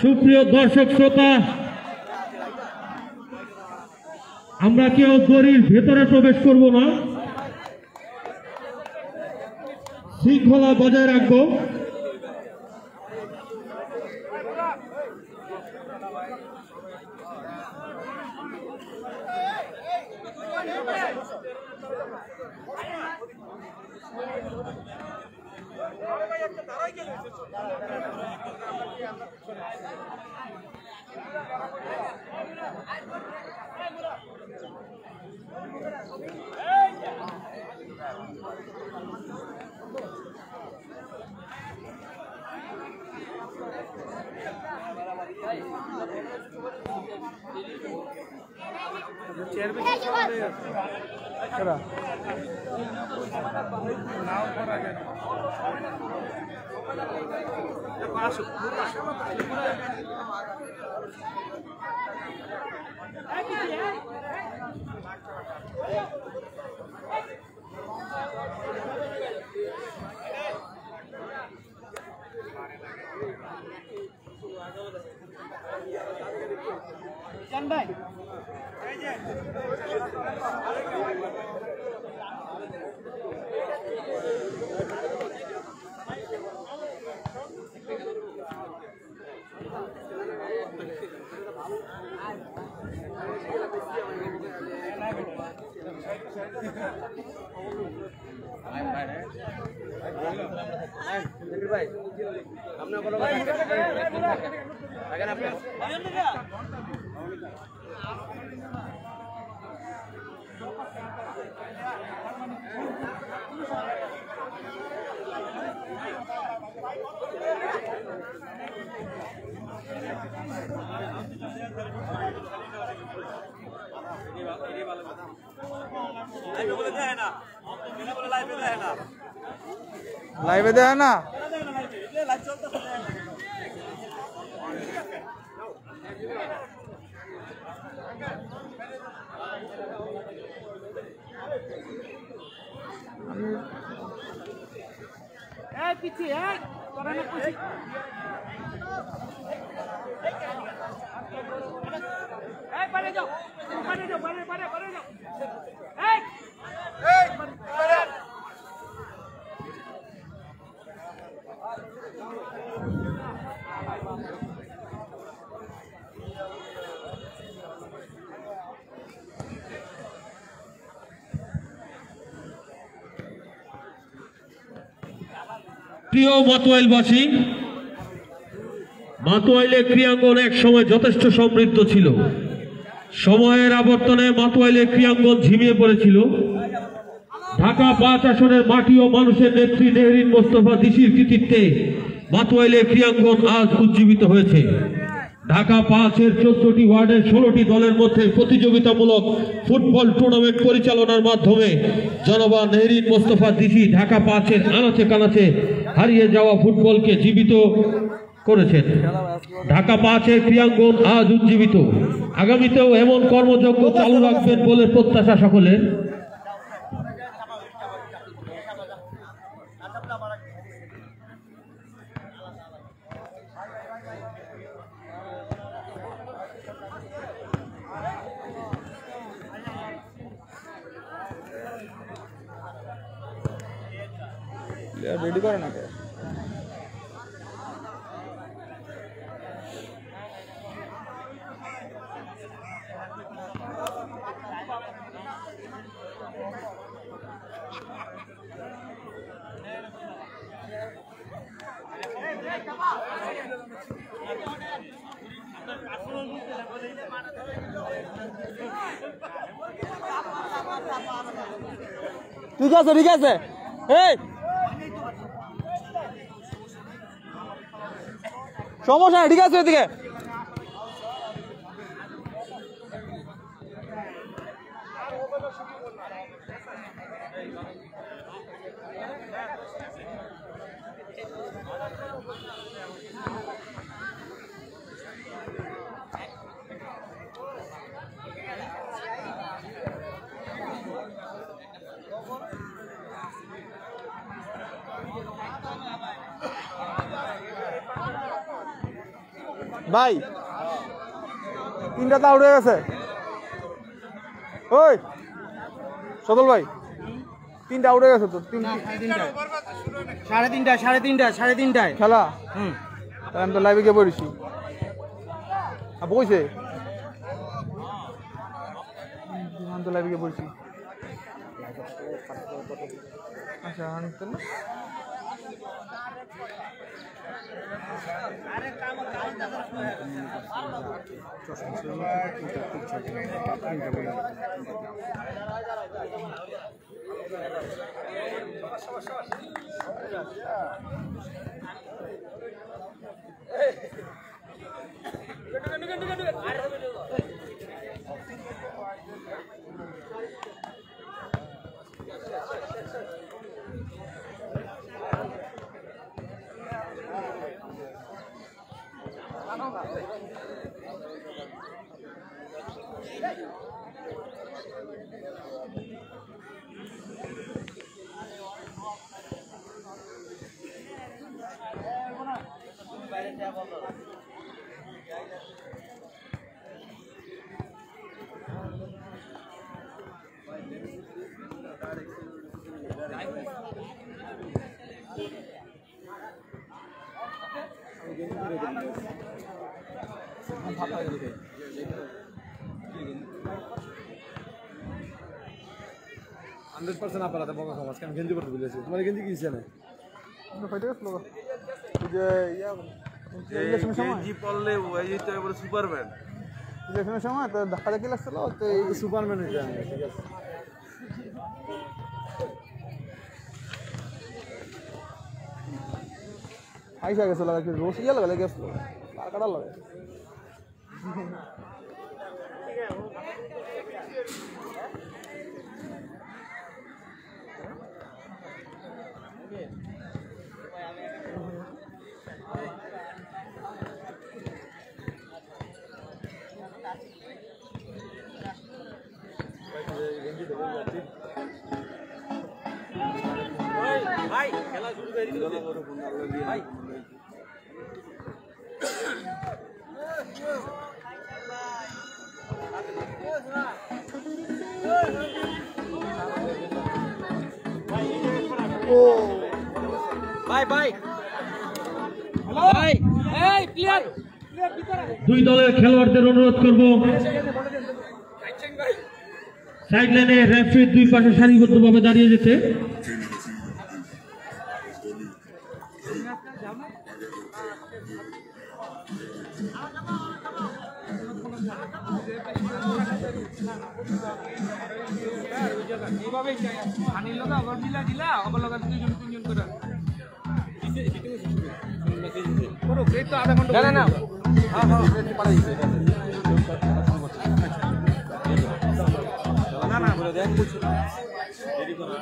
সুপ্রিয় দর্শক শ্রোতা, আমরা কেউ দড়ির ভেতরে প্রবেশ করব না, শৃঙ্খলা বজায় রাখবো। লাইভে দেয় না, প্রিয় মাতোয়াইলবাসী, মাতোয়াইলের ক্রীড়াঙ্গন এক সময় যথেষ্ট সমৃদ্ধ ছিল। সময়ের আবর্তনে মাতোয়াইলের ক্রীড়াঙ্গন ঝিমিয়ে পড়েছিল। ঢাকা ৫ আসনের মাটি ও মানুষের নেত্রী নেহরিন মোস্তফা দিশির কৃতিত্বে মাতোয়াইলের ক্রীড়াঙ্গন আজ উজ্জীবিত হয়েছে। ঢাকা ৫-এর ১৪টি ওয়ার্ডের ১৬টি দলের মধ্যে প্রতিযোগিতামূলক ফুটবল টুর্নামেন্ট পরিচালনার মাধ্যমে জনাবা নেহরিন মোস্তফা দিশি ঢাকা ৫-এর আনাচে কানাচে হারিয়ে যাওয়া ফুটবলকে জীবিত করেছেন। ঢাকা ৫-এর ক্রীড়াঙ্গন আজ উজ্জীবিত। আগামীতেও এমন কর্মযজ্ঞ চালু রাখবেন বলে প্রত্যাশা সকলের। রেডি করে না ঠিক আছে, ঠিক আছে। এই সমস্যা ঠিক আছে, ওইদিকে ভাই 3টা তো আউট হয়ে গেছে। ওই সদল ভাই 3টা আউট হয়ে গেছে তো। 3:30 খেলা তাহলে আমি তো লাইভে গিয়ে পড়েছি। বইছে আমি তো লাইভে গিয়ে পড়েছি। আচ্ছা গেঞ্জি করতে বলেছি তোমার গেঞ্জি কি না গেঞ্জি পরলে সুপারম্যান ইলেকশনের সময় তো ধাক্কা ধাক্কি লাগছিল তো সুপারম্যান ঠিক আছে আইসা গেছিল রোজ ইয়া লাগালে গেছিল আর কাটা লাগে ভাই খেলা শুরু করে দিল ভাই ভাই ভাই ভাই এই প্লেয়ার দুই দলের খেলোয়াড়দের অনুরোধ করব সাইড লাইনে রেফারির দুই পাশে সারিবদ্ধভাবে দাঁড়িয়ে যেতে। এইভাবেই পানির লগা অগর দিলা দিলা অগর লগা দুইজন তিনজন করে করো এই তো আধা ঘন্টা না না হ্যাঁ হ্যাঁ পাড়া দিছে না না বলে দেন কিছু দেরি করা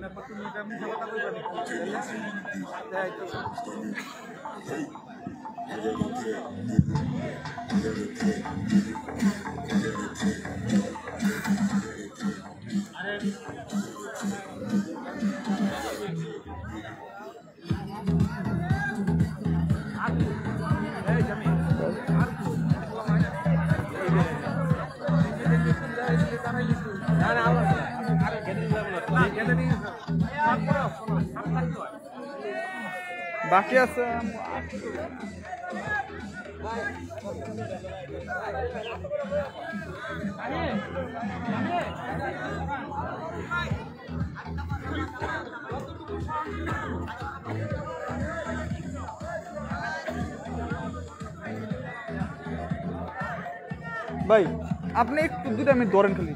না কত মিনিট আমি খেলাটা বাকি আছে ভাই আপনি একটু 2টা মিনিট ধরেন খালি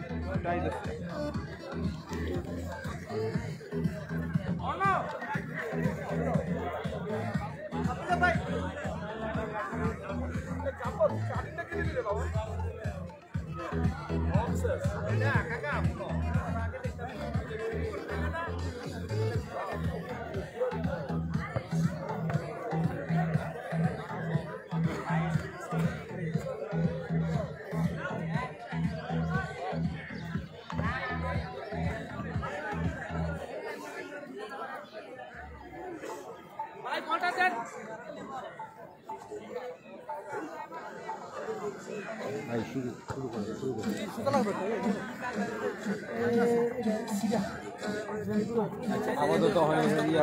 আপাতত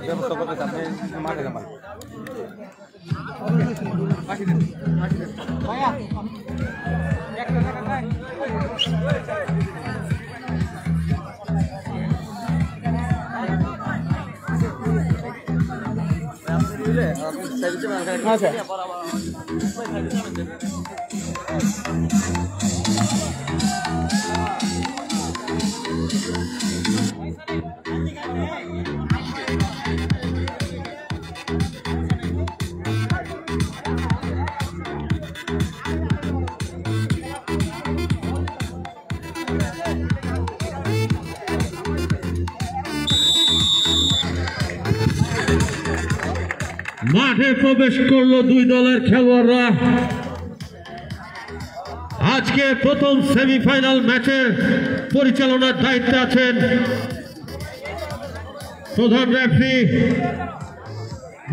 ব্যবস্থা করতে আপনি মাঠে নামান। আচ্ছা মাঠে প্রবেশ করলো দুই দলের খেলোয়াড়রা। আজকে প্রথম সেমিফাইনাল ম্যাচের পরিচালনার দায়িত্বে আছেন প্রধান রেফারি,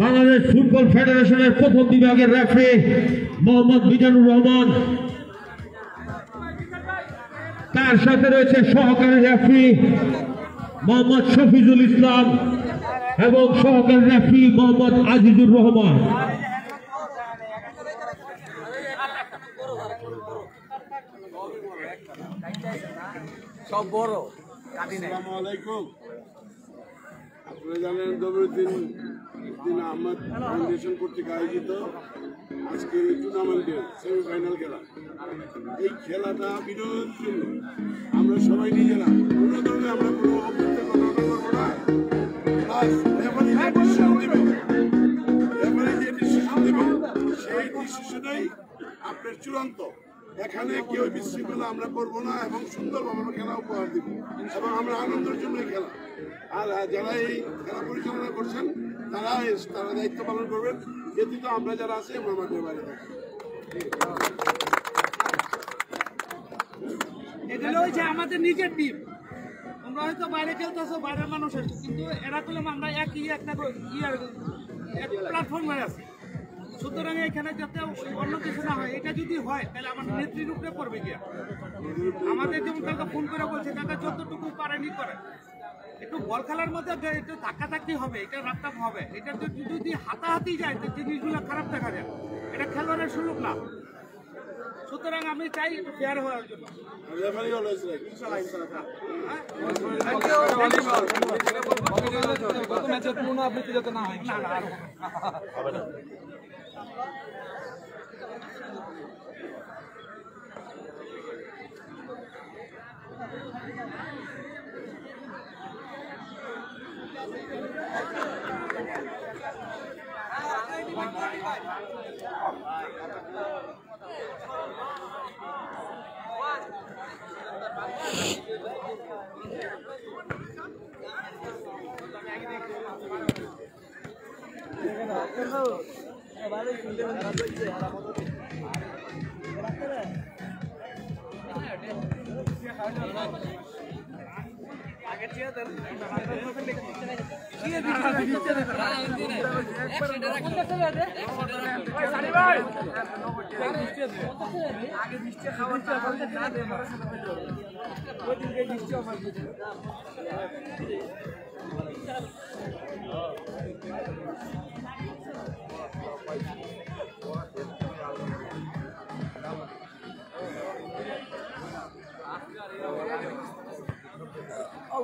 বাংলাদেশ ফুটবল ফেডারেশনের প্রথম বিভাগের রেফারি মোহাম্মদ মিজানুর রহমান। তার সাথে রয়েছে সহকারী রেফারি মোহাম্মদ শফিজুল ইসলাম এবং সহকারী রেফারি মোহাম্মদ আজিজুর রহমান। সব বড়। আসসালামু আলাইকুম। আপনারা জানেন দবিউদ্দিন আহমদ ফাউন্ডেশন কর্তৃক আয়োজিত আজকের এই টুর্নামেন্টের সেমিফাইনাল খেলা। এই খেলাটা বিনোদনের জন্য আমরা সবাই নিজেরা কোনো ধরনের আমরা কোনো অভ্যর্থনা করবো না। প্লাস রেফারি যে ডিসিশন দেবে সেই ডিসিশনেই আপনার চূড়ান্ত। এখানে কেউ বিশৃঙ্খলা আমরা করবো না এবং সুন্দরভাবে খেলা উপহার দিব এবং আমরা আনন্দের জন্য খেলা। আর যারা এই খেলা পরিচালনা করছেন তারা দায়িত্ব পালন করবেন। ব্যতীত আমরা যারা আছি আমরা মাঠের বাইরে থাকি। এগুলো হচ্ছে আমাদের নিজের টিম। তোমরা হয়তো বাইরে খেলতেছো, বাইরের মানুষের, কিন্তু এরা করলাম আমরা একই একটা প্ল্যাটফর্মে আছি। সুতরাং এখানে যাতে অন্য কিছু না হয়, এটা যদি হয় তাহলে আমার নেত্রীর উপরে পড়বে গিয়া। আমাদের যেমন কালকে ফোন করে বলছে কাকা যতটুকু পারেনি করে, একটু বল খেলার মধ্যে একটু ধাক্কাধাক্কি হবে, এটা রাফটাপ হবে, এটা যদি হাতাহাতি যায় তো জিনিসগুলো খারাপ দেখা যায়। এটা খেলোয়াড়ের সুযোগ না। সুতরাং আমি চাই একটু ফেয়ার হওয়ার জন্য। Referee always right. গত ম্যাচের পুনরাবৃত্তি যাতে না হয়।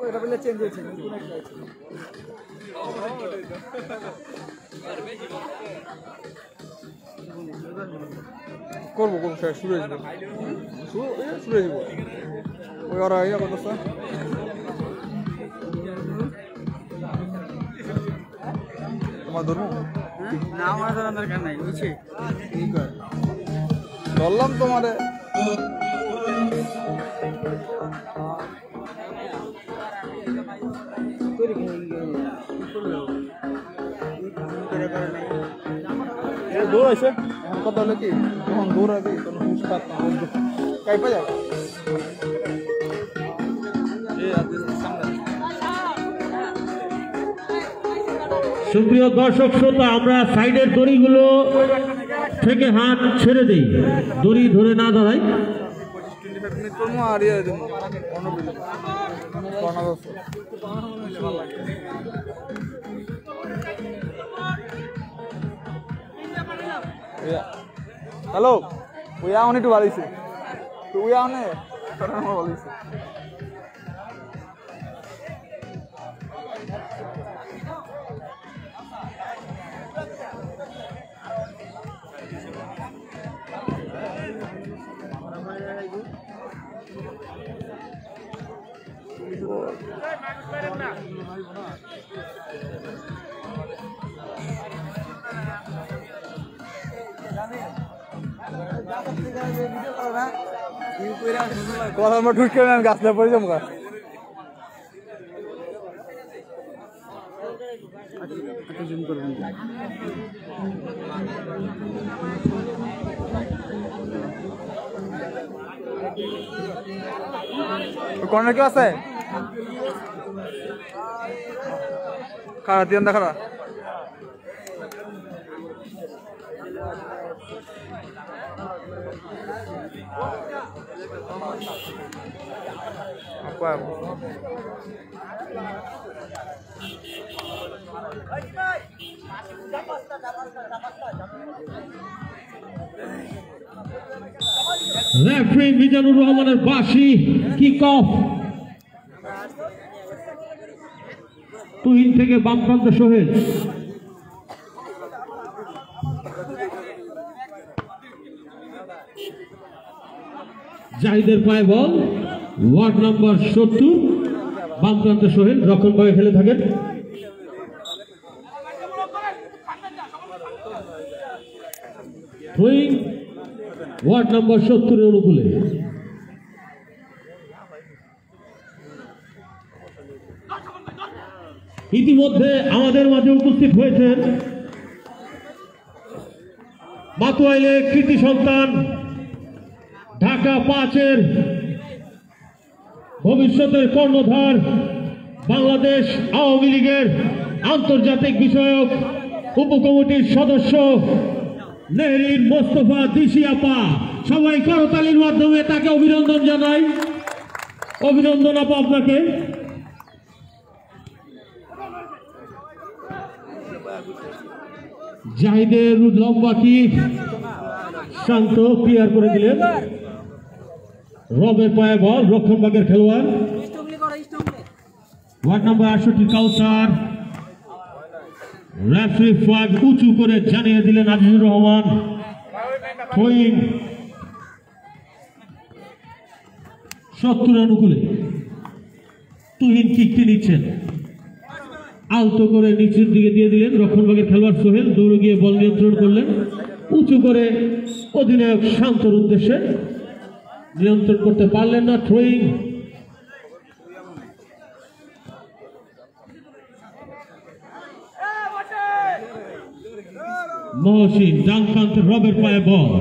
এটা বলে চেঞ্জ হয়েছে। করবো কোন শুরু হয়ে যাবে, শুরু হয়ে যাবো ওই ওরা ইয়া করতেছে। তোমার ধরবো না, আমার দরকার নাই, বুঝছি। ধরলাম তোমারে। দৌড়াইছে এখন কথা হলো কি, যখন দৌড়াবি তখন হুশ থাকতাম কাইপা যায়। সুপ্রিয় দর্শক শ্রোতা, আমরা সাইডের দড়িগুলো থেকে হাত ছেড়ে দেই, দড়ি ধরে না দাঁড়াই। 25 মিনিট করবো আর ইয়ে দিব হ্যালো উইয়া অনেক একটু বাড়িয়েছে তো উইয়া অনেক বলিছে কথা আমার ঢুকে আমি গাছটা পড়ে যাবো গাছ কর্নার কেউ আছে খারাপ দিয়ে দেখা রেফারি মিজানুর রহমানের বাঁশি, কিক অফ। তুহিন থেকে বাম প্রান্ত সোহেল, জাহিদের পায়ে বল, ওয়ার্ড নাম্বার 70, বাম প্রান্ত সোহেল রক্ষণভাগে খেলে থাকেন। থ্রোয়িং ওয়ার্ড নাম্বার 70 এর অনুকূলে। ইতিমধ্যে আমাদের মাঝে উপস্থিত হয়েছেন মাতুয়াইলে কৃতি সন্তান, ঢাকা 5-এর ভবিষ্যতের কর্ণধার, বাংলাদেশ আওয়ামী লীগের আন্তর্জাতিক বিষয়ক উপকমিটির সদস্য নেহরিন মোস্তফা দিশি আপা। সবাই করতালির মাধ্যমে তাকে অভিনন্দন জানাই। অভিনন্দন আপা আপনাকে। জাহিদের লম্বা কিক শান্ত ক্লিয়ার করে দিলেন। রবের পায়ে বল, রক্ষণভাগের খেলোয়াড় ওয়ার্ড নাম্বার 68 কাউসার। রেফারি ফ্ল্যাগ উঁচু করে জানিয়ে দিলেন আজিজুর রহমান। থ্রোয়িং 70 অনুকূলে। তুহিন কিকটি নিচ্ছেন, আলতো করে নিচের দিকে দিয়ে দিলেন। রক্ষণভাগের খেলোয়াড় সোহেল দৌড়ে গিয়ে বল নিয়ন্ত্রণ করলেন, উঁচু করে অধিনায়ক শান্তর উদ্দেশ্যে, নিয়ন্ত্রণ করতে পারলেন না। থ্রোয়িং মহসিন, ডান প্রান্তে রবের পায়ে বল,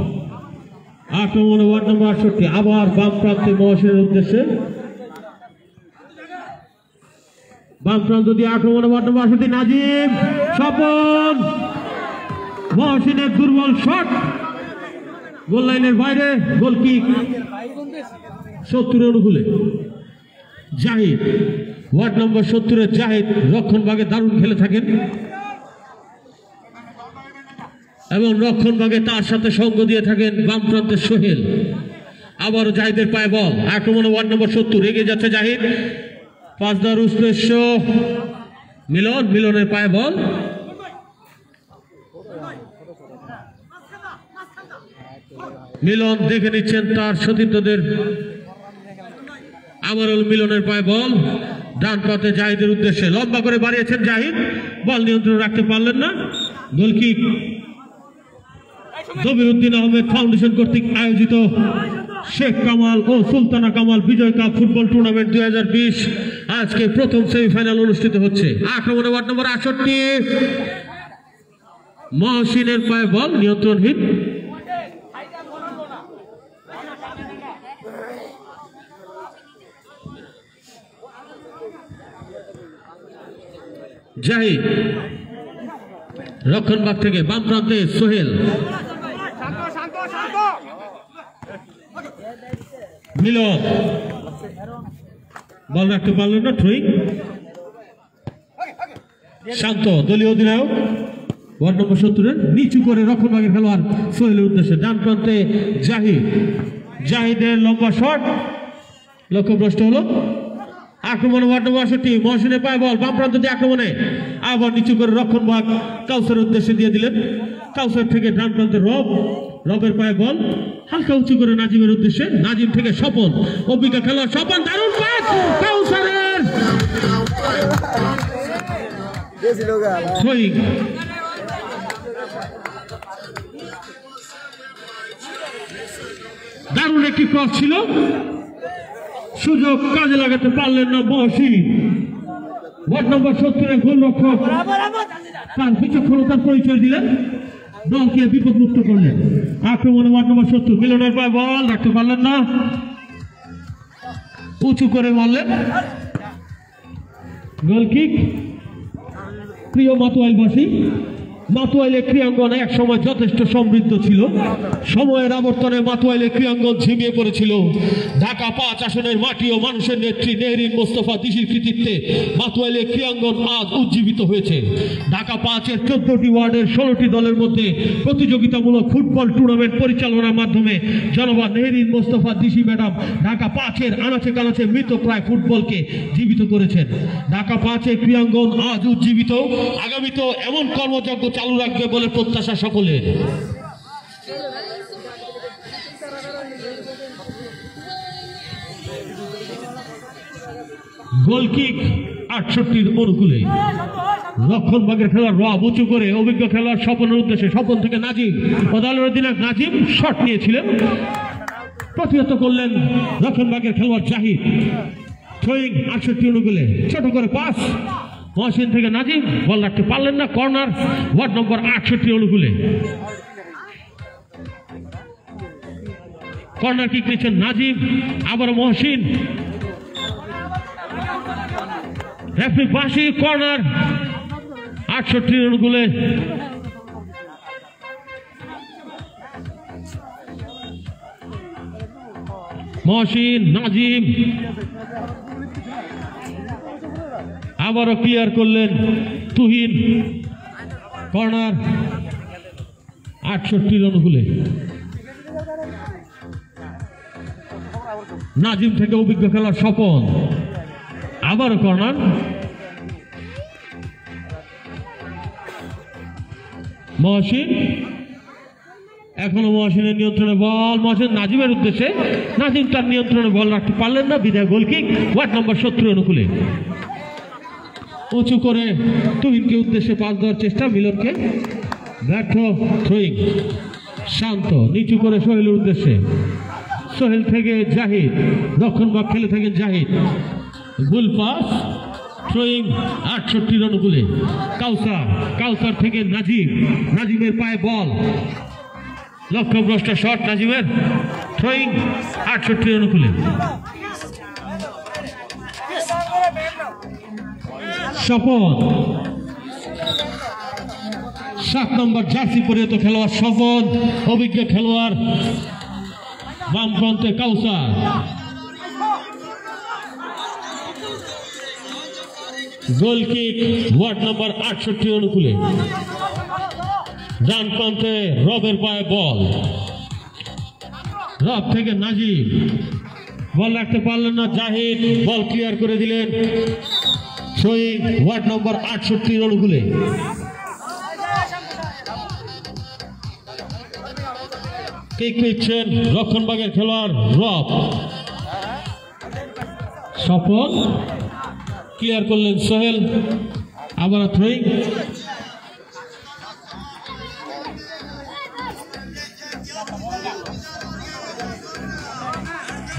আক্রমণে ওয়ার্ড নাম্বার 68, আবার বাম প্রান্তে মহসিনের উদ্দেশ্যে, বাম প্রান্ত দিয়ে আক্রমণে ওয়ার্ড নাম্বার 68 নাজিম, স্বপন, মহসিনের দুর্বল শট, গোল লাইনের বাইরে, গোল কিক 70 অনুকূলে। জাহিদ, ওয়ার্ড নম্বর 70-এর জাহিদ রক্ষণভাগে দারুণ খেলে থাকেন এবং রক্ষণভাগে তার সাথে সঙ্গ দিয়ে থাকেন বাম প্রান্তের সোহেল। আবারও জাহিদের পায়ে বল, আক্রমণে ওয়ার্ড নম্বর 70, এগিয়ে যাচ্ছে জাহিদ, পাঁচ দেওয়ার উদ্দেশ্য মিলন, মিলনের পায়ে বল, মিলন দেখে নিচ্ছেন তার সতীর্থদের। আবারও মিলনের পায়ে বল, ডান পাতে জাহিদের উদ্দেশ্যে, লম্বা করে বাড়িয়েছেন জাহিদ, বল নিয়ন্ত্রণ রাখতে পারলেন না। গোলকিক জবিরউদ্দিন আহমেদ ফাউন্ডেশন কর্তৃক আয়োজিত শেখ কামাল ও সুলতানা কামাল বিজয় কাপ ফুটবল টুর্নামেন্ট 2020 আজকে প্রথম সেমিফাইনাল অনুষ্ঠিত হচ্ছে। আক্রমণে ওয়ার্ড নম্বর 68, মহসিনের পায়ে বল নিয়ন্ত্রণহীন। জাহিদ রক্ষণভাগ থেকে বাম প্রান্তে সোহেল, মিলন বল রাখতে পারলেন না, থ্রোয়িং। শান্ত দলীয় অধিনায়ক ওয়ার্ড নম্বর 70 নিচু করে রক্ষণভাগের খেলোয়াড় সোহেলের উদ্দেশ্যে ডান প্রান্তে জাহিদের লম্বা শট, লক্ষ্যভ্রষ্ট হলো। আক্রমণে ওয়ার্ড নম্বর 68 মহসিনের পায়ে বল, বাম প্রান্ত দিয়ে আক্রমণে আবার নিচু করে রক্ষণভাগ কাউসারের উদ্দেশ্যে দিয়ে দিলেন। কাউসার থেকে ডান প্রান্তে রবের পায়ে বল, হালকা উঁচু করে নাজিমের উদ্দেশ্যে, নাজিম থেকে স্বপন, অভিজ্ঞ খেলোয়াড় স্বপন, দারুণ পাস কাউসারের, থ্রোয়িং। দারুণ একটি ক্রস ছিল, সুযোগ কাজে লাগাতে পারলেন না মহসিন। ওয়ার্ড নম্বর 70 গোলরক্ষক তার বিচক্ষণতার পরিচয় দিলেন, দলকে বিপদমুক্ত করলেন। আক্রমণে ওয়ার্ড নম্বর 70 মিলনের পায়ে বল রাখতে পারলেন না, উঁচু করে মারলেন, গোল কিক। প্রিয় মাতুয়াইলবাসী, মাতুয়াইলের ক্রীড়াঙ্গন এক সময় যথেষ্ট সমৃদ্ধ ছিল। সময়ের আবর্তনে মাতুয়াইলের ক্রীড়াঙ্গন ঝিমিয়ে পড়েছিল। ঢাকা 5 আসনের মাটি ও মানুষের নেত্রী নেহরিন মোস্তফা দিশির কৃতিত্বে মাতুয়াইলের ক্রীড়াঙ্গন আজ উজ্জীবিত হয়েছে। ঢাকা 5-এর 14টি ওয়ার্ডের 16টি দলের মধ্যে প্রতিযোগিতামূলক ফুটবল টুর্নামেন্ট পরিচালনার মাধ্যমে জনাব নেহরিন মোস্তফা দিশি ম্যাডাম ঢাকা 5-এর আনাচে কানাচে মৃতপ্রায় ফুটবলকে জীবিত করেছেন। ঢাকা 5-এর ক্রীড়াঙ্গন আজ উজ্জীবিত, আগামীতেও এমন কর্মযজ্ঞ চালু রাখবে বলে প্রত্যাশা সকলের। গোল কিক 68 অনুকূলে, রক্ষণভাগের খেলোয়াড় রব উঁচু করে অভিজ্ঞ খেলোয়াড় স্বপনের উদ্দেশ্যে, স্বপন থেকে নাজিম, দলের অধিনায়ক নাজিম শট নিয়েছিলেন, প্রতিহত করলেন রক্ষণভাগের খেলোয়াড় জাহিদ। থ্রোয়িং 68 অনুকূলে, ছোট করে পাস মহসিন থেকে নাজিম, বল রাখতে পারলেন না, কর্নার ওয়ার্ড নম্বর 68 অনুকূলে। কর্নার কিক নিচ্ছেন নাজিম, আবার মহসিন, রেফারি বাঁশি, কর্নার 68 অনুকূলে। মহসিন, নাজিম আবারও ক্লিয়ার করলেন তুহিন, কর্নার 68 অনুকূলে। নাজিম থেকে অভিজ্ঞ খেলোয়াড় স্বপন, আবারও কর্নার, মহসিন, এখনো মহসিনের নিয়ন্ত্রণে বল, মহসিন নাজিমের উদ্দেশ্যে, নাজিম তার নিয়ন্ত্রণে বল রাখতে পারলেন না, বিদায় গোল কিক ওয়ার্ড নম্বর 70 অনুকূলে। উঁচু করে তুহিনকে উদ্দেশ্যে পাস দেওয়ার চেষ্টা, মিলনকে ব্যর্থ, থ্রোয়িং। শান্ত নিচু করে সোহেলের উদ্দেশ্যে, সোহেল থেকে জাহিদ, রক্ষণভাগ খেলে থাকেন জাহিদ, ভুল পাস, থ্রোয়িং 68 অনুকূলে। কাউসার থেকে নাজিমের পায়ে বল, লক্ষ্যভ্রষ্ট শট নাজিমের, থ্রোয়িং 68 অনুকূলে। স্বপন 7 নম্বর জার্সি পরিহিত খেলোয়াড় স্বপন, অভিজ্ঞ খেলোয়াড়, বাম প্রান্তে কাউসার, গোল কিক ওয়ার্ড নম্বর 68 অনুকূলে। ডান প্রান্তে রবের পায়ে বল, রব থেকে নাজিম, বল রাখতে পারলেন না জাহিদ, বল ক্লিয়ার করে দিলেন। থ্রোয়িং ওয়ার্ড নম্বর 68 অনুকূলে। কিক নিচ্ছেন রক্ষণভাগের খেলোয়াড় রব, স্বপন ক্লিয়ার করলেন সোহেল, আবার থ্রোয়িং।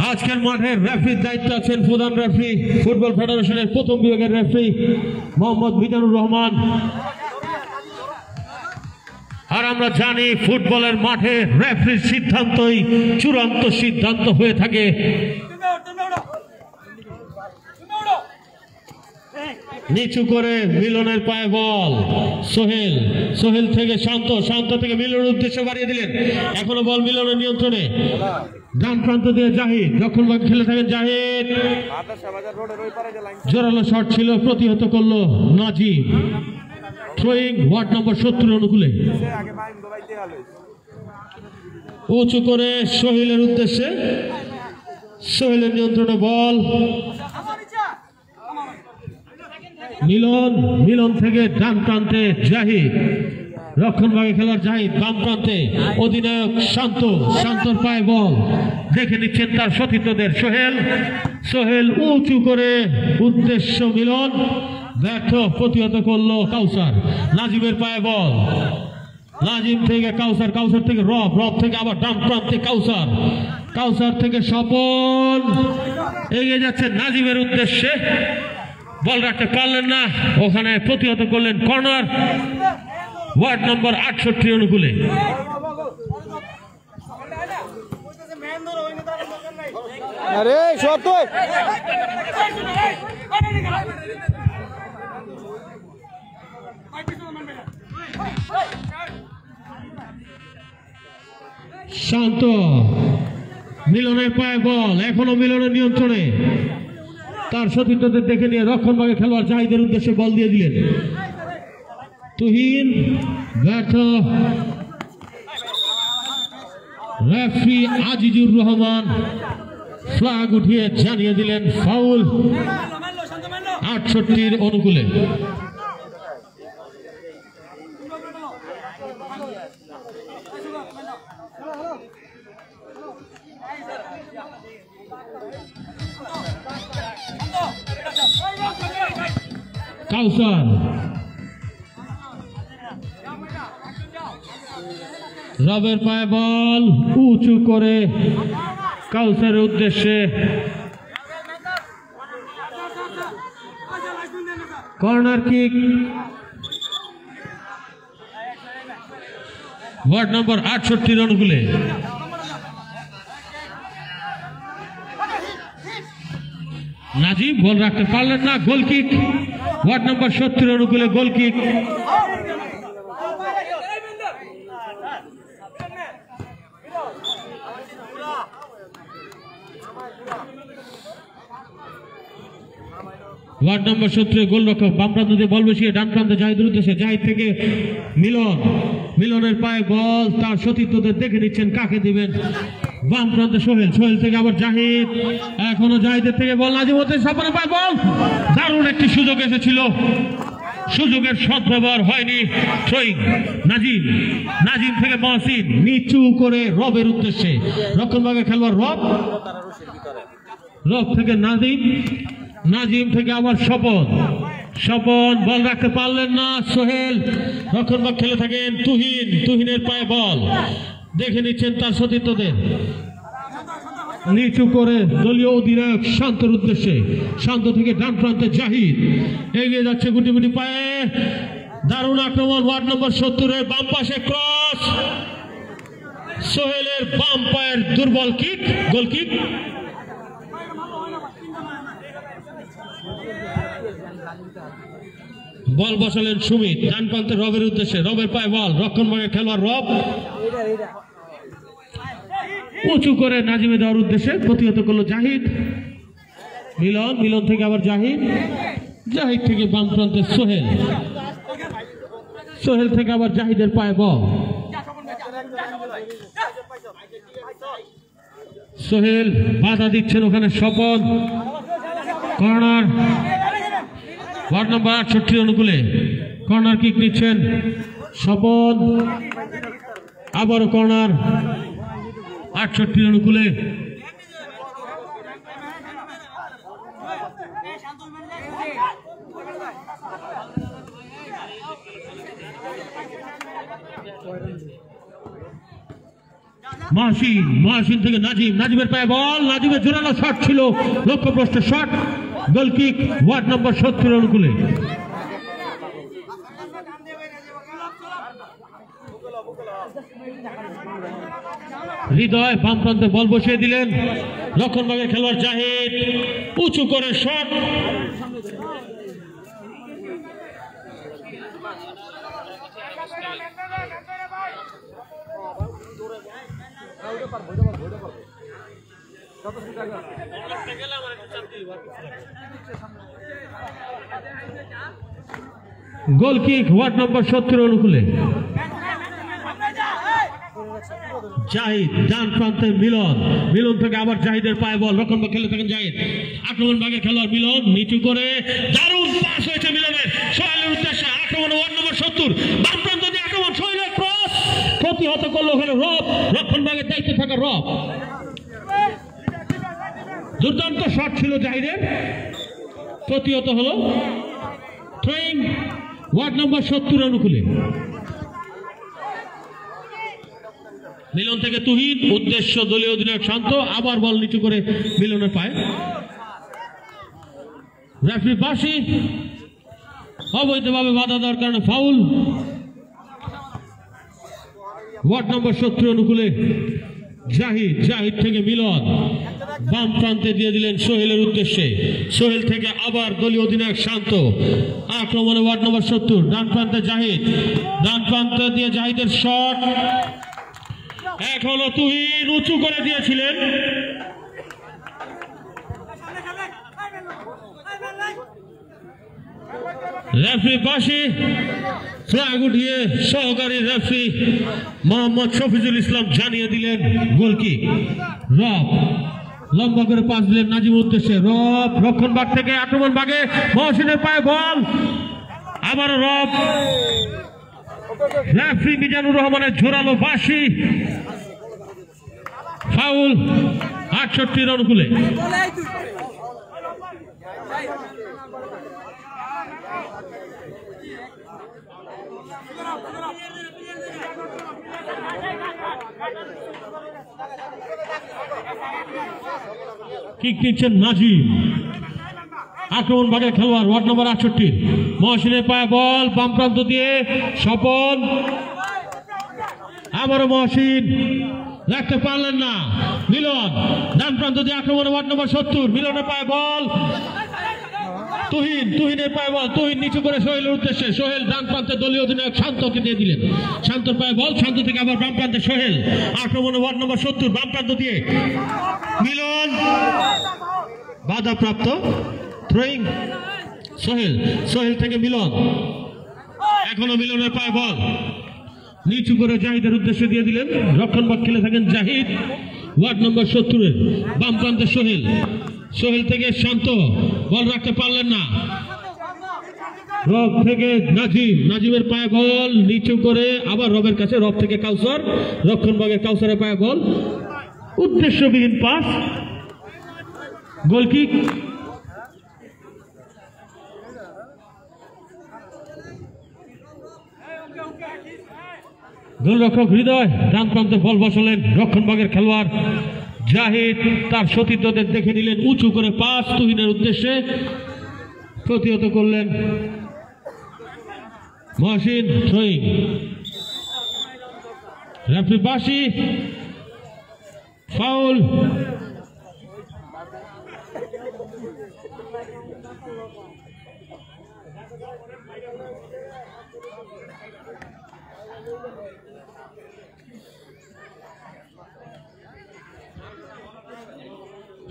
আজকের মাঠের রেফারির দায়িত্ব আছেন প্রধান রেফারি, ফুটবল ফেডারেশনের প্রথম বিভাগের রেফারি মোহাম্মদ মিজানুর রহমান। আর আমরা জানি ফুটবলের মাঠে রেফারির সিদ্ধান্তই চূড়ান্ত সিদ্ধান্ত হয়ে থাকে। নিচু করে মিলনের পায়ে বল। সোহেল, সোহেল থেকে শান্ত, শান্ত থেকে মিলনের উদ্দেশ্যে বাড়িয়ে দিলেন। এখনো বল মিলনের নিয়ন্ত্রণে। ডান প্রান্ত দিয়ে জাহিদ, দক্ষিণ ভাগে খেলে থাকেন জাহিদ। জোরালো শট ছিল, প্রতিহত করলো নাজিম। থ্রোয়িং ওয়ার্ড নম্বর 70 অনুকূলে। উঁচু করে সোহেলের উদ্দেশ্যে, সোহেলের নিয়ন্ত্রণে বল। মিলন, মিলন থেকে ডান প্রান্তে জাহিদ, রক্ষণ ভাগে খেলার জাহিদ। বাম প্রান্তে অধিনায়ক শান্ত, শান্তর পায়ে বল। দেখে নিচ্ছেন তার সতীর্থদের। সোহেল, সোহেল উঁচু করে উদ্দেশ্য মিলন, ব্যর্থ, প্রতিহত করলো কাউসার। নাজিমের পায়ে বল। নাজিম থেকে কাউসার, কাউসার থেকে রব, রব থেকে আবার ডান প্রান্তে কাউসার, কাউসার থেকে স্বপন। এগিয়ে যাচ্ছে নাজিমের উদ্দেশ্যে, বল রাখতে পারলেন না, ওখানে প্রতিহত করলেন। কর্নার ওয়ার্ড নম্বর 68 অনুকূলে। আরে সব তো শান্ত, মিলনের পায়ে বল। এখনো মিলনের নিয়ন্ত্রণে, তার সতীর্থদের দেখে নিয়ে রক্ষণ ভাগে খেলোয়াড় জাহিদের উদ্দেশ্যে বল দিয়ে দিলেন। তুহিন ব্যর্থ। রেফারি আজিজুর রহমান ফ্ল্যাগ উঠিয়ে জানিয়ে দিলেন ফাউল 68 অনুকূলে। কাউসার, রবের পায়ে বল, উঁচু করে কাউসারের উদ্দেশ্যে। কর্নার কিক ওয়ার্ড নম্বর 68 অনুকূলে। নাজিব বল রাখতে পারলেন না, গোল কিক ওয়ার্ড নম্বর 70 অনুকূলে। গোল কিক। ওয়ার্ড নম্বর 70 গোলরক্ষক বাম প্রান্ত দিয়ে বল বসিয়ে ডান প্রান্তে জাহিদের উদ্দেশ্যে। জাহিদ থেকে মিলন, মিলনের পায়ে বল। তার সতীর্থদের দেখে নিচ্ছেন কাকে দিবেন। বাম প্রান্তে সোহেল, সোহেল থেকে আবার জাহিদ। এখনো জাহিদের থেকে বল। নাজিম হতে স্বপনের পায়ে বল। দারুণ একটি সুযোগ এসেছিল, সুযোগের সদ্ব্যবহার হয়নি। থ্রোয়িং নাজিম, নাজিম থেকে মহসিন নিচু করে রবের উদ্দেশ্যে। রক্ষণ ভাগে খেলোয়াড় রব, রব থেকে নাজিম, নাজিম থেকে আবার স্বপন, স্বপন বল রাখতে পারলেন না। সোহেল, রক্ষণ ভাগ খেলে থাকেন তুহিন, তুহিনের পায়ে বল। দেখে নিচ্ছেন তার সতীর্থদের। নিচু করে দলীয় অধিনায়ক শান্তর উদ্দেশ্যে। শান্ত থেকে ডান প্রান্তে জাহিদ এগিয়ে যাচ্ছে গুটি গুটি পায়ে। দারুণ আক্রমণ ওয়ার্ড নম্বর 70 বাম পাশে ক্রস। সোহেলের বাম পায়ের দুর্বল কিক, গোল কিক। বল বসালেন সুমিত ডান প্রান্তে রবের উদ্দেশ্যে। রবের পায়ে বল, রক্ষণ ভাগে খেলোয়াড় রব উঁচু করে নাজিমে দেওয়ার উদ্দেশ্যে। প্রতিহত করলো জাহিদ। মিলন, মিলন থেকে আবার জাহিদ, জাহিদ থেকে বাম প্রান্তে সোহেল, সোহেল থেকে আবার জাহিদের পায়ে বল। সোহেল বাধা দিচ্ছেন ওখানে স্বপন। কর্নার ওয়ার্ড নম্বর 68 অনুকূলে। কর্নার কিক নিচ্ছেন স্বপন। আবারও কর্নার 68 অনুকূলে। মাহসিন, মাহসিন থেকে নাজিম, নাজিমের পায়ে বল। নাজিমের জোরালো শট ছিল, লক্ষ্যভ্রষ্ট shot. Goal kick ward number 70 অনুকূলে। হৃদয় বাম প্রান্তে বল বসিয়ে দিলেন। রক্ষণ ভাগের খেলোয়াড় জাহিদ উঁচু করে shot. Goal kick ward number 70 অনুকূলে। জাহিদ ডান প্রান্তে মিলন, মিলন থেকে আবার জাহিদের পায়ে বল, রক্ষণভাগ খেলে থাকেন জাহিদ, আক্রমণ ভাগে খেলোয়াড় মিলন নিচু করে দারুণ পাস হয়েছে মিলনের সোহেলের উদ্দেশ্যে, আক্রমণ ওয়ার্ড নম্বর 70 বাম প্রান্ত দিয়ে আক্রমণ, সোহেলের ক্রস প্রতিহত করলো ওখানে রব, রক্ষণ ভাগের দায়িত্বে থাকা রব, দুর্দান্ত শট ছিল জাহিদের, প্রতিহত হলো। থ্রোয়িং ওয়ার্ড নম্বর 70 অনুকূলে। মিলন থেকে তুহিন, উদ্দেশ্য দলীয় অধিনায়ক শান্ত, আবার বল নিচু করে মিলনের পায়ে, রেফারি বাঁশি, অবৈধভাবে বাধা দেওয়ার কারণে ফাউল। ওয়ার্ড নম্বর 70 অনুকূলে জাহিদ, জাহিদ থেকে মিলন বাম প্রান্তে দিয়ে দিলেন সোহেলের উদ্দেশ্যে, সোহেল থেকে আবার দলীয় অধিনায়ক শান্ত, আক্রমণে ওয়ার্ড নম্বর 70 ডান প্রান্তে জাহিদ, ডান প্রান্তে দিয়ে জাহিদের শট, এক হলো তুহিন উঁচু করে দিয়েছিলেন, রেফারি বাঁশি, ফ্ল্যাগ উঠিয়ে সহকারী রেফারি মোহাম্মদ শফিজুল ইসলাম জানিয়ে দিলেন গোল কিক। রব লম্বা করে পাস দিলেন নাজিমের উদ্দেশ্যে, রব রক্ষণ ভাগ থেকে আক্রমণ ভাগে, মহসিনের পায়ে বল, আবার রব, রেফারি মিজানুর রহমানের জোরালো বাঁশি, ফাউল 68 অনুকূলে। কিক নিচ্ছেন নাজিম, আক্রমণ ভাগের খেলোয়াড় ওয়ার্ড নম্বর 68, মহসিনের পায়ে বল, বাম প্রান্ত দিয়ে স্বপন, আবারও মহসিন রাখতে পারলেন না, মিলন ডান প্রান্ত দিয়ে আক্রমণ ওয়ার্ড নম্বর 70, মিলনের পায়ে বল, তুহিন, তুহিনের পায়ে বল, তুহিন নিচু করে সোহেলের উদ্দেশ্যে, সোহেল ডান প্রান্তে দলীয় অধিনায়ক শান্তকে দিয়ে দিলেন, শান্তর পায়ে বল, শান্ত থেকে আবার বাম প্রান্তে সোহেল, আক্রমণ ওয়ার্ড নম্বর 70 বাম প্রান্ত দিয়ে মিলন, বাধাপ্রাপ্ত। থ্রোয়িং সোহেল, সোহেল থেকে মিলন, এখনো মিলনের পায়ে বল, নিচু করে জাহিদের উদ্দেশ্যে দিয়ে দিলেন, রক্ষণভাগ খেলে থাকেন জাহিদ, ওয়ার্ড নম্বর 70 বাম প্রান্তে সোহেল, সোহেল থেকে শান্ত, বল রাখতে পারলেন না, রব থেকে নাজিম, নাজিমের পায়ে বল নিচু করে আবার রবের কাছে, রব থেকে কাউসার, রক্ষণভাগের কাউসারের পায়ে বল, উদ্দেশ্যবিহীন পাস, গোল কিক। গোলরক্ষক হৃদয় ডান প্রান্তে বল বসালেন, রক্ষণভাগের খেলোয়াড় জাহিদ তার সতীর্থদের দেখে নিলেন, উঁচু করে পাস তুহিনের উদ্দেশ্যে, প্রতিহত করলেন মহসিন। থ্রোয়িং রেফারি বাঁশি, ফাউল।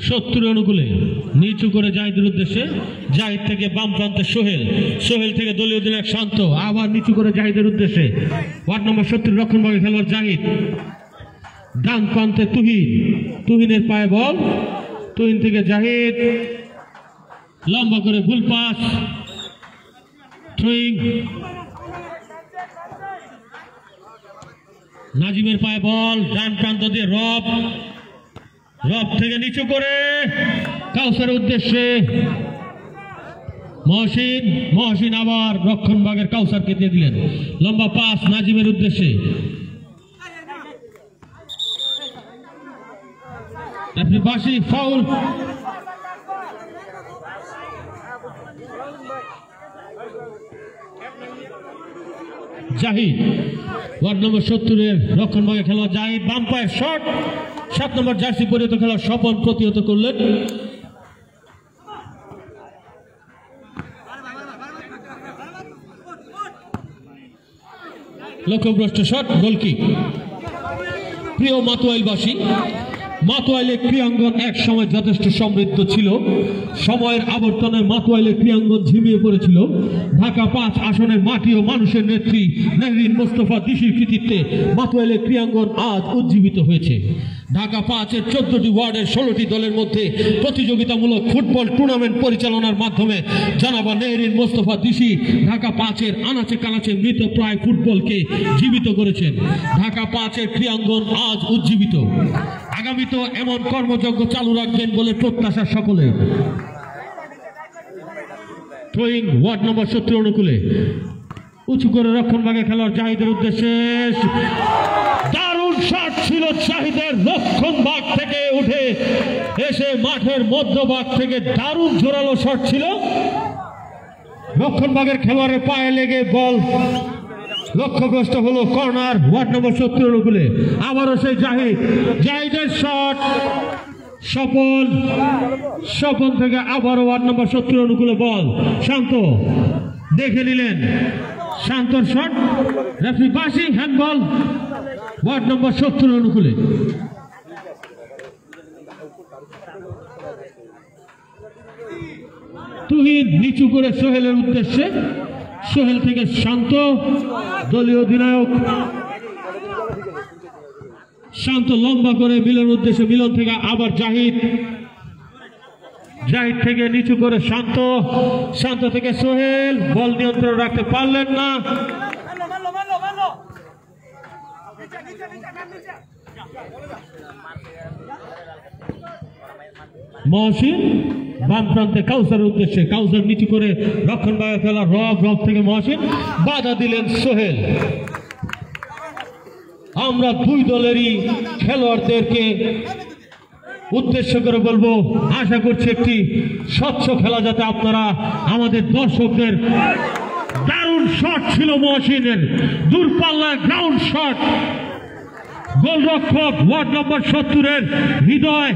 সত্তর অনুকূলে নিচু করে জাহিদের উদ্দেশ্যে, জাহিদ থেকে বাম প্রান্তে সোহেল, সোহেল থেকে দলীয় অধিনায়ক শান্ত, আবার নিচু করে জাহিদের উদ্দেশ্যে, ওয়ার্ড নম্বর 70 রক্ষণভাগে খেলোয়াড় জাহিদ, ডান প্রান্তে তুহিন, তুহিনের পায়ে বল, তুহিন থেকে জাহিদ লম্বা করে ভুল পাস। থ্রোয়িং নাজিমের পায়ে বল, ডান প্রান্ত দিয়ে রব, রব থেকে নিচু করে কাউসারের উদ্দেশ্যে মহসিন, মহসিন আবার রক্ষণভাগের কাউসারকে দিয়ে দিলেন, লম্বা পাস নাজিমের উদ্দেশ্যে, বাঁশি, ফাউল। জাহিদ ওয়ার্ড নম্বর 70 রক্ষণভাগে খেলোয়াড় জাহিদ, বাম পায়ের শট, 7 নম্বর জার্সি পরিহিত খেলোয়াড় স্বপন প্রতিহত করলেন। লক্ষ্যভ্রষ্ট শট, গোল কিক। প্রিয় মাতুয়াইলবাসী, মাতোয়াইলে ক্রীড়াঙ্গন এক সময় যথেষ্ট সমৃদ্ধ ছিল। সময়ের আবর্তনে মাতোয়াইলে ক্রীড়াঙ্গন ঝিমিয়ে পড়েছিল। ঢাকা 5 আসনের মাটি ও মানুষের নেত্রী মেহরিন মোস্তফা দিশির কৃতিত্বে মাতোয়াইলে ক্রীড়াঙ্গন আজ উজ্জীবিত হয়েছে। ঢাকা 5-এর 14টি ওয়ার্ডের 16টি দলের মধ্যে প্রতিযোগিতামূলক ফুটবল টুর্নামেন্ট পরিচালনার মাধ্যমে জানাবা মেহরিন মোস্তফা দিশি ঢাকা 5-এর আনাচে কানাচে মৃত প্রায় ফুটবলকে জীবিত করেছেন। ঢাকা 5-এর ক্রীড়াঙ্গন আজ উজ্জীবিত। আগামীতেও এমন কর্মযজ্ঞ চালু রাখবেন বলে প্রত্যাশা সকলের। থ্রোয়িং ওয়ার্ড নম্বর 70 অনুকূলে উঁচু করে রক্ষণভাগে খেলোয়াড় জাহিদের উদ্দেশ্যে দারুণ শট ছিল জাহিদের। রক্ষণভাগ থেকে উঠে এসে মাঠের মধ্যভাগ থেকে দারুণ জোরালো শট ছিল। রক্ষণভাগের খেলোয়াড়ের পায়ে লেগে বল লক্ষ্যগ্রস্ত হলো। কর্নার ওয়ার্ড নম্বর 70 অনুকূলে আবারও সেই জাহিদের শট স্বপন থেকে আবারও ওয়ার্ড নম্বর 70 অনুকূলে বল। শান্ত দেখে নিলেন, শান্তর শট, রেফারি বাসি, হ্যান্ডবল ওয়ার্ড নম্বর 70 অনুকূলে। তুহিন নিচু করে সোহেলের উদ্দেশ্যে, সোহেল থেকে শান্ত, দলীয় অধিনায়ক শান্ত লম্বা করে মিলনের উদ্দেশ্যে, মিলন থেকে আবার জাহিদ থেকে নিচু করে শান্ত, শান্ত থেকে সোহেল, বল নিয়ন্ত্রণ রাখতে পারলেন না। মহসিন বাম প্রান্তে কাউসারের উদ্দেশ্যে, কাউসার নিচু করে রক্ষণভাগে খেলা রব থেকে মহসিন, বাধা দিলেন সোহেল। আমরা দুই দলেরই খেলোয়াড়দেরকে উদ্দেশ্য করে বলবো, আশা করছি একটি স্বচ্ছ খেলা যাতে আপনারা আমাদের দর্শকদের। দারুণ শট ছিল মহসিনের, দূরপাল্লার গ্রাউন্ড শট। গোলরক্ষক ওয়ার্ড নম্বর 70-এর হৃদয়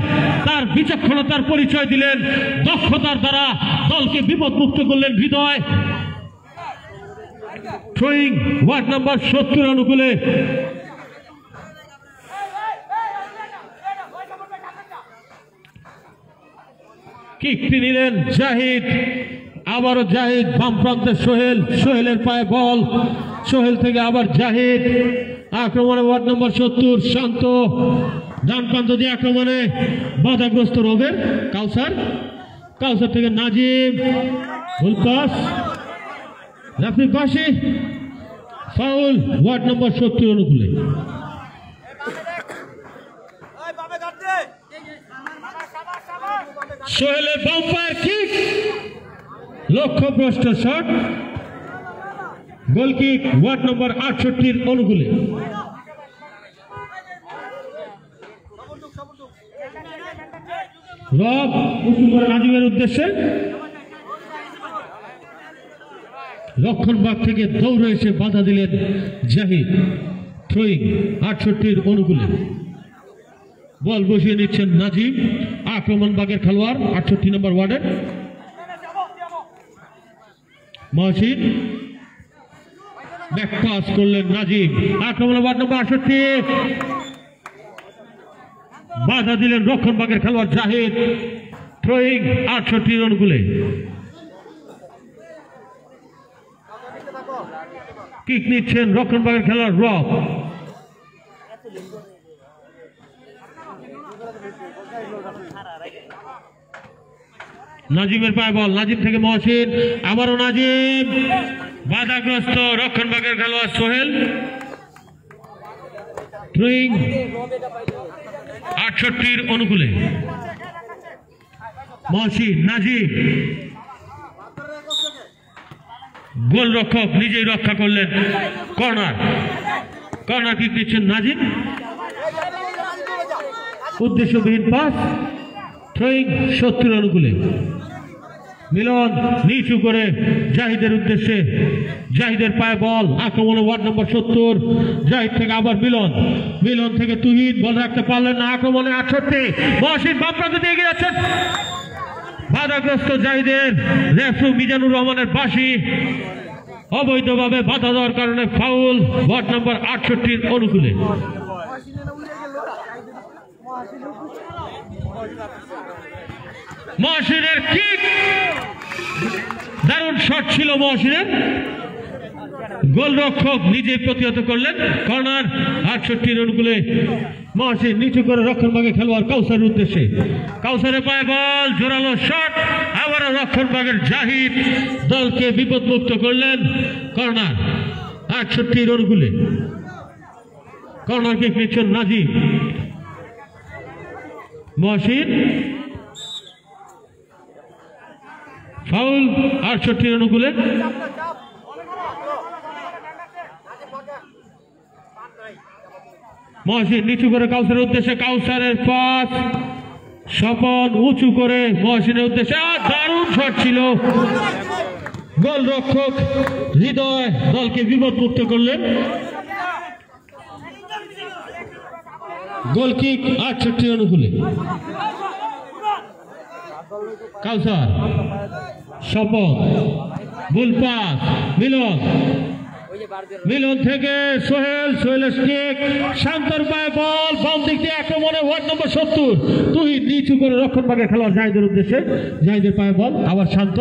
তার বিচক্ষণতার পরিচয় দিলেন, দক্ষতার দ্বারা দলকে বিপদমুক্ত করলেন হৃদয়। থ্রোয়িং ওয়ার্ড নম্বর 70 অনুকূলে কিকটি নিলেন জাহিদ, আবারও জাহিদ বাম প্রান্তে সোহেলের পায়ে বল, সোহেল থেকে আবার জাহিদ আক্রমণে ওয়ার্ড নম্বর 70 শান্ত, ডান প্রান্ত দিয়ে আক্রমণে বাধাগ্রস্ত রবের কাউসার থেকে নাজিম, ফুল পাস, রেফারি বাসি, ফাউল ওয়ার্ড নম্বর 70 অনুকূলে। সোহেলের বাম পায়ের কিক, লক্ষ্যভ্রষ্ট shot, goal kick ward number 68 অনুকূলে। রব নাজিমের উদ্দেশ্যে, রক্ষণভাগ থেকে দৌড়ে এসে বাধা দিলেন জাহিদ। থ্রোয়িং 68 অনুকূলে বল বসিয়ে নিচ্ছেন নাজিম, আক্রমণ ভাগের খেলোয়াড় 68 নম্বর ওয়ার্ডের মহসিন, ব্যাক পাস করলেন নাজিম, আক্রমণ ওয়ার্ড নম্বর 68, বাধা দিলেন রক্ষণ ভাগের খেলোয়াড় জাহিদ। থ্রোয়িং 68 অনুকূলে, কিক নিচ্ছেন রক্ষণ ভাগের খেলোয়াড় রব। নাজিমের পায়ে বল, নাজিম থেকে মহসিন, আবারও নাজিম, বাধাগ্রস্ত রক্ষণভাগের খেলোয়াড় সোহেল। থ্রোয়িং 68 অনুকূলে, মহসিন, নাজিম, গোলরক্ষক নিজেই রক্ষা করলেন। কর্নার কিক দিচ্ছেন নাজিম, উদ্দেশ্যবিহীন পাস। থ্রোয়িং 70 অনুকূলে, মিলন নিচু করে জাহিদের উদ্দেশ্যে, জাহিদের পায়ে বল, আক্রমণে ওয়ার্ড নম্বর 70, জাহিদ থেকে আবার মিলন থেকে তুহিন, বল রাখতে পারলেন না, আক্রমণে 68, মহসিন বাম প্রান্তে দিয়ে এগিয়ে যাচ্ছেন, বাধাগ্রস্ত জাহিদের, রেফারি মিজানুর রহমানের বাঁশি, অবৈধভাবে বাধা দেওয়ার কারণে ফাউল ওয়ার্ড নম্বর 68 অনুকূলে। মহসিনের কিক, দারুণ শট ছিল মহসিনের। গোলরক্ষক নিজে প্রতিহত করলেন। কর্নার 68 রান গুলে মহসিন নিচু করে রক্ষণভাগে খেলোয়াড় কাউসারের উদ্দেশ্যে। কাউসারের পায়ে বল, জোরালো শট, আবারও রক্ষণভাগের জাহিদ দলকে বিপদমুক্ত করলেন। কর্নার 68 রান গুলে। কর্নার কিক নিচ্ছেন নাজিম। মহসিন ফাউল 68 রান গুলে। মহসিন নিচু করে কাউসারের উদ্দেশ্যে, কাউসারের পাস, স্বপন উঁচু করে মহসিনের উদ্দেশ্যে, দারুণ শট ছিল। গোলরক্ষক হৃদয় দলকে বিপদমুক্ত করলেন। গোল কিক 68 রান গুলে। কাউসার, স্বপন, ভুল পাস, মিলন থেকে সোহেল, সোহেলের স্টিক, শান্তর পায়ে বল, বাম দিক দিয়ে আক্রমণে ওয়ার্ড নম্বর 70 তুই নিচু করে রক্ষণভাগে খেলোয়াড় জাহিদের উদ্দেশ্যে, জাহিদের পায়ে বল, আবার শান্ত,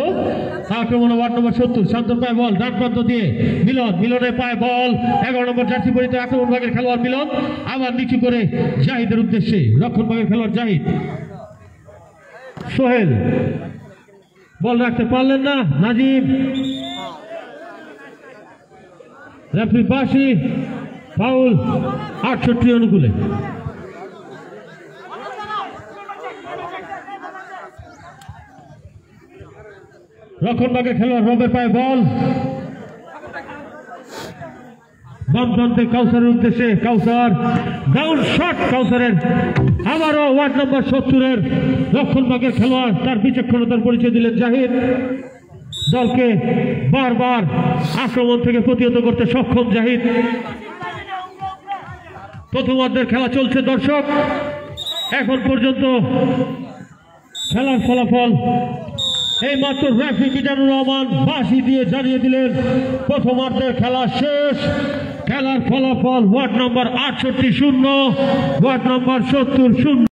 আক্রমণে ওয়ার্ড নম্বর 70 শান্তর পায়ে বল, ডান প্রান্ত দিয়ে মিলনের পায়ে বল, 11 নম্বর জার্সি পরিহিত আক্রমণভাগের খেলোয়াড় মিলন, আবার নিচু করে জাহিদের উদ্দেশ্যে রক্ষণভাগের খেলোয়াড় জাহিদ। সোহেল বল রাখতে পারলেন না, নাজিম, রেফারি বাসি, ফাউল 68 রান গুলে। রক্ষণভাগের খেলোয়াড় রবের পায়ে বল, বাম প্রান্তে কাউসারের উদ্দেশ্যে, কাউসার, ডাউন শট কাউসারের, আবারও ওয়ার্ড নম্বর 70 রক্ষণভাগের খেলোয়াড় তার বিচক্ষণতার পরিচয় দিলেন জাহিদ। দলকে বারবার আক্রমণ থেকে প্রতিহত করতে সক্ষম জাহিদ। প্রথমার্ধের খেলা চলছে দর্শক। এখন পর্যন্ত খেলার ফলাফল এই মাত্র রেফারি মিজানুর রহমান বাঁশি দিয়ে জানিয়ে দিলেন প্রথমার্ধের খেলা শেষ। খেলার ফলাফল ওয়ার্ড নম্বর 68 0, ওয়ার্ড নম্বর 70 0।